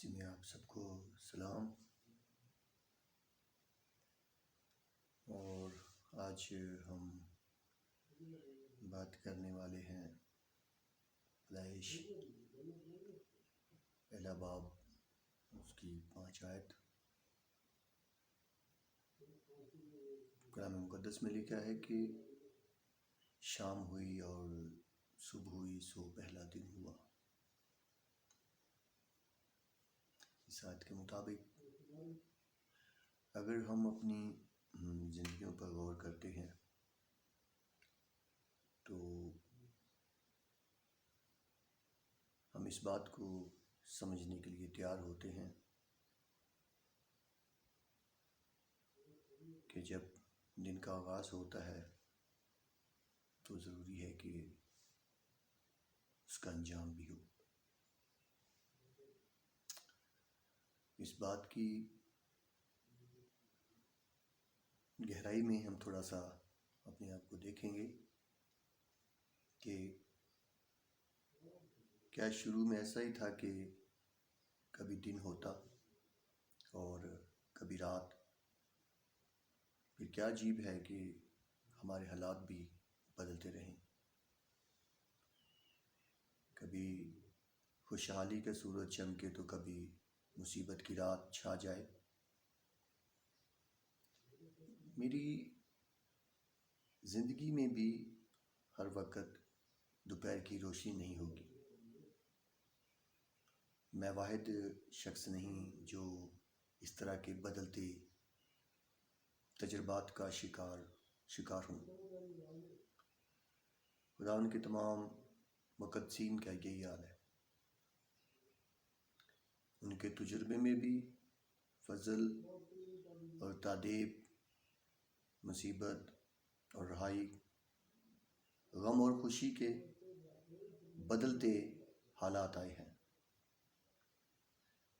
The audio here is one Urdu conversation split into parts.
اسی میں آپ سب کو سلام. اور آج ہم بات کرنے والے ہیں پیدائش پہلا باب اس کی 5 آیت. کلام مقدس میں لکھا ہے کہ شام ہوئی اور صبح ہوئی سو پہلا دن ہوا. اس آیت کے مطابق اگر ہم اپنی زندگیوں پر غور کرتے ہیں تو ہم اس بات کو سمجھنے کے لیے تیار ہوتے ہیں کہ جب دن کا آغاز ہوتا ہے تو ضروری ہے کہ اس کا انجام بھی ہو. اس بات کی گہرائی میں ہم تھوڑا سا اپنے آپ کو دیکھیں گے کہ کیا شروع میں ایسا ہی تھا کہ کبھی دن ہوتا اور کبھی رات. پھر کیا عجیب ہے کہ ہمارے حالات بھی بدلتے رہیں. کبھی خوشحالی کا سورج چمکے تو کبھی مصیبت کی رات چھا جائے. میری زندگی میں بھی ہر وقت دوپہر کی روشنی نہیں ہوگی. میں واحد شخص نہیں جو اس طرح کے بدلتے تجربات کا شکار ہوں. خداوند کے تمام مقدسین کا یہی حال ہے. ان کے تجربے میں بھی فضل اور تادیب، مصیبت اور رہائی، غم اور خوشی کے بدلتے حالات آئے ہیں.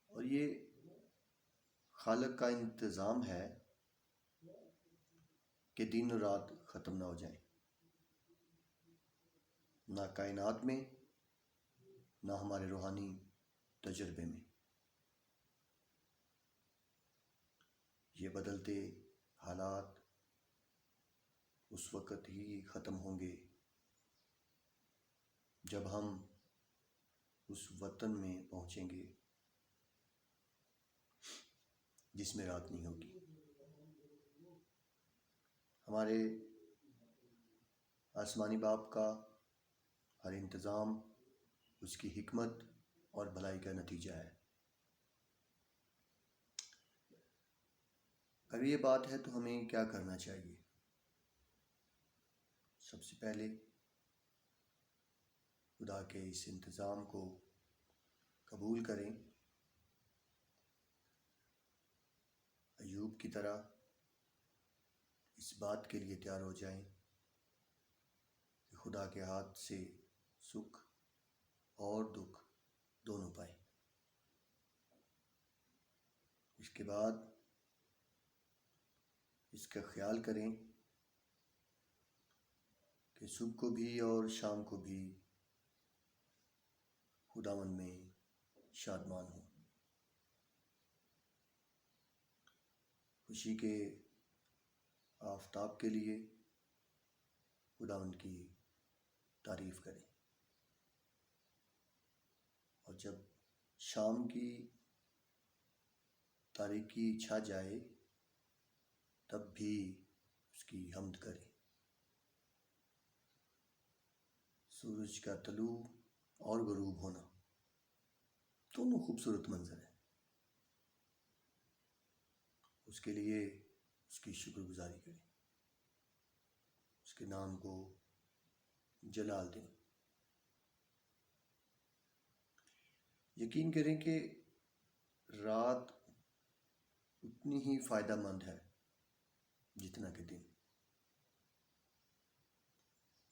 اور یہ خالق کا انتظام ہے کہ دن اور رات ختم نہ ہو جائیں، نہ کائنات میں نہ ہمارے روحانی تجربے میں. یہ بدلتے حالات اس وقت ہی ختم ہوں گے جب ہم اس وطن میں پہنچیں گے جس میں رات نہیں ہوگی. ہمارے آسمانی باپ کا ہر انتظام اس کی حکمت اور بھلائی کا نتیجہ ہے. اگر یہ بات ہے تو ہمیں کیا کرنا چاہیے؟ سب سے پہلے خدا کے اس انتظام کو قبول کریں. ایوب کی طرح اس بات کے لیے تیار ہو جائیں کہ خدا کے ہاتھ سے سکھ اور دکھ دونوں پائیں. اس کے بعد اس کا خیال کریں کہ صبح کو بھی اور شام کو بھی خداوند میں شادمان ہوں. خوشی کے آفتاب کے لیے خداوند کی تعریف کریں، اور جب شام کی تاریکی چھا جائے تب بھی اس کی حمد کریں. سورج کا طلوع اور غروب ہونا دونوں خوبصورت منظر ہیں. اس کے لیے اس کی شکر گزاری کریں، اس کے نام کو جلال دیں. یقین کریں کہ رات اتنی ہی فائدہ مند ہے جتنا کہ دن.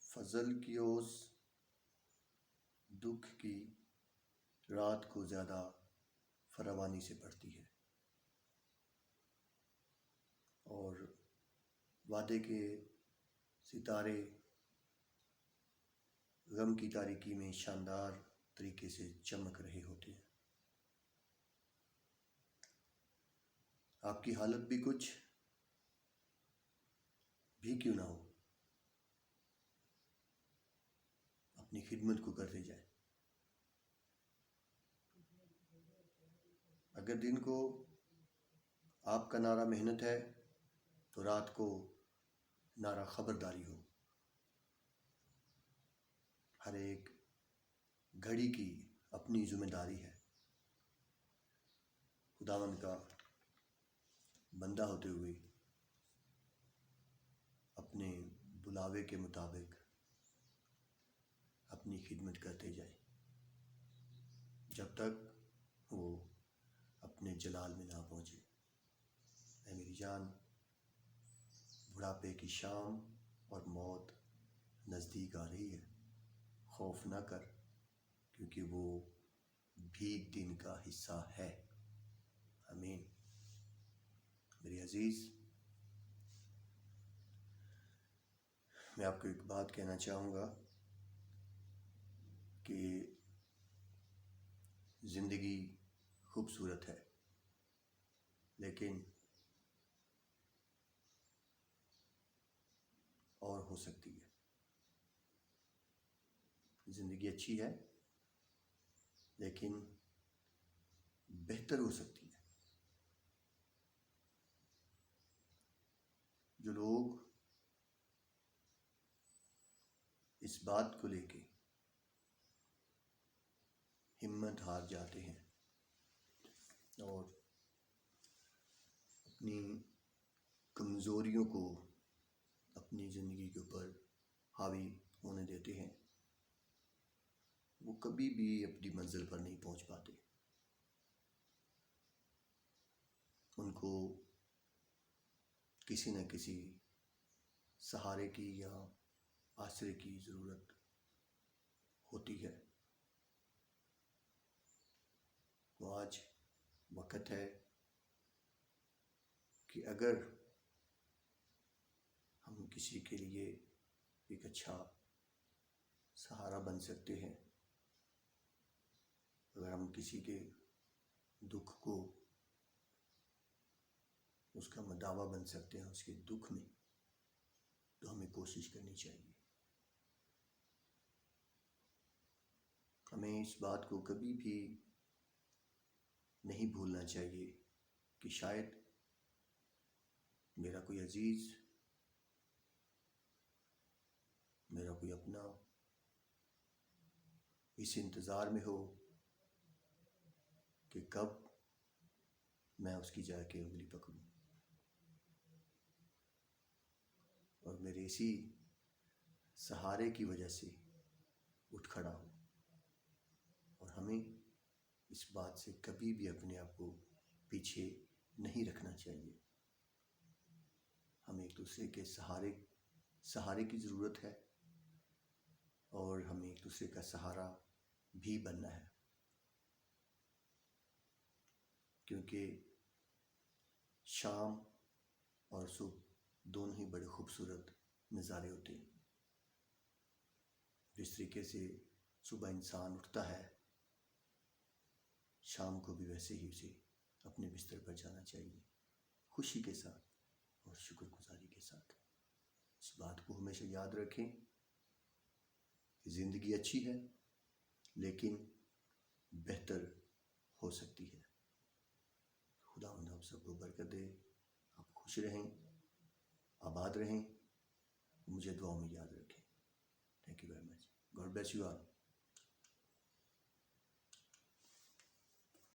فضل کی اوس دکھ کی رات کو زیادہ فراوانی سے بڑھتی ہے، اور وعدے کے ستارے غم کی تاریکی میں شاندار طریقے سے چمک رہے ہوتے ہیں. آپ کی حالت بھی کچھ بھی کیوں نہ ہو، اپنی خدمت کو کرتے جائیں۔ اگر دن کو آپ کا نعرہ محنت ہے تو رات کو نعرہ خبرداری ہو۔ ہر ایک گھڑی کی اپنی ذمہ داری ہے۔ خداوند کا بندہ ہوتے ہوئے اپنے بلاوے کے مطابق اپنی خدمت کرتے جائیں جب تک وہ اپنے جلال میں نہ پہنچے۔ اے میری جان، بڑھاپے کی شام اور موت نزدیک آ رہی ہے۔ خوف نہ کر، کیونکہ وہ بھی دن کا حصہ ہے۔ آمین۔ میری عزیز، میں آپ کو ایک بات کہنا چاہوں گا کہ زندگی خوبصورت ہے، لیکن اور ہو سکتی ہے۔ زندگی اچھی ہے، لیکن بہتر ہو سکتی ہے۔ جو لوگ اس بات کو لے کے ہمت ہار جاتے ہیں اور اپنی کمزوریوں کو اپنی زندگی کے اوپر حاوی ہونے دیتے ہیں، وہ کبھی بھی اپنی منزل پر نہیں پہنچ پاتے۔ ان کو کسی نہ کسی سہارے کی یا آسرے کی ضرورت ہوتی ہے۔ وہ آج وقت ہے کہ اگر ہم کسی کے لیے ایک اچھا سہارا بن سکتے ہیں، اگر ہم کسی کے دکھ کو اس کا مداوا بن سکتے ہیں اس کے دکھ میں، تو ہمیں کوشش کرنی چاہیے۔ ہمیں اس بات کو کبھی بھی نہیں بھولنا چاہیے کہ شاید میرا کوئی عزیز، میرا کوئی اپنا اس انتظار میں ہو کہ کب میں اس کی جا کے انگلی پکڑوں، اور میرے اسی سہارے کی وجہ سے اٹھ کھڑا ہو۔ اور ہمیں اس بات سے کبھی بھی اپنے آپ کو پیچھے نہیں رکھنا چاہیے۔ ہمیں ایک دوسرے کے سہارے کی ضرورت ہے، اور ہمیں ایک دوسرے کا سہارا بھی بننا ہے، کیونکہ شام اور صبح دونوں ہی بڑے خوبصورت نظارے ہوتے ہیں۔ جس طریقے سے صبح انسان اٹھتا ہے، شام کو بھی ویسے ہی اسے اپنے بستر پر جانا چاہیے، خوشی کے ساتھ اور شکر گزاری کے ساتھ۔ اس بات کو ہمیشہ یاد رکھیں کہ زندگی اچھی ہے، لیکن بہتر ہو سکتی ہے۔ خداوند آپ سب کو برکت دے، آپ خوش رہیں، آباد رہیں، مجھے دعاؤں میں یاد رکھیں۔ Thank you very much. God bless you all.